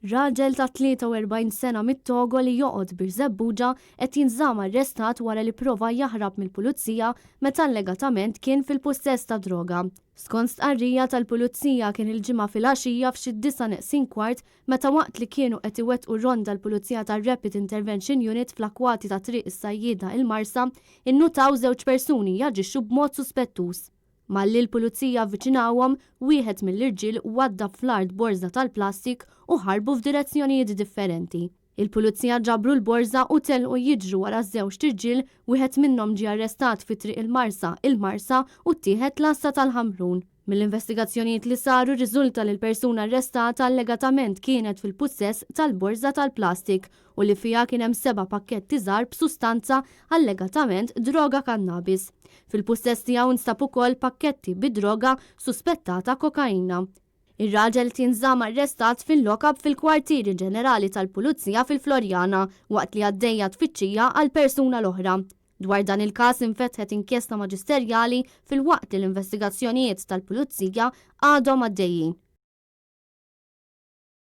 Raġel ta' 43 sena mit-Togo li joqgħod bir-Żebbuġa qed jinżamm arrestat wara li prova jaħrab mill-pulizija meta allegatament kien fil-possess ta' droga. Skont stqarrija tal-pulizija kien il-ġimgħa fil-għaxija f'xi 9:15 meta waqt li kienu qed iwettqu ronda l-Pulizija tar-Rapid Intervention Unit fl-akwati ta' triq is-Sajjieda il-Marsa innutaw żewġ persuni jaġixxu b'mod suspettuż. Malli l-pulizija avviċinawhom, wieħed mill-irġiel waddab fl-art borża tal-plastik u ħarbu f'direzzjonijiet differenti. Il-pulizija ġabru l-borża u telqu jiġru wara żewġ tirġiel, wieħed minnhom ġie arrestat fi triq il-Marsa u ttieħed l-Asta tal-Ħamrun. Mill-investigazzjonijiet li saru riżulta li l-persuna arrestata allegatament kienet fil-possess tal-borża tal-plastik u li fija kien hemm 7 pakketti żgħar b'sustanza allegatament droga kannabis. Fil-possess tiegħu nstab ukoll pakketti bid-droga suspettata kokaina. Ir-raġel tinżamm arrestat fil-lokab fil-kwartieri ġenerali tal-Pulizija fil-Florjana waqt li għaddejja tfittxija għal persuna l-oħra. Dwar dan il-każ infetħet inkjesta maġisterjali fil-waqt li l-investigazzjonijiet tal-Pulizija għadhom għaddejjin.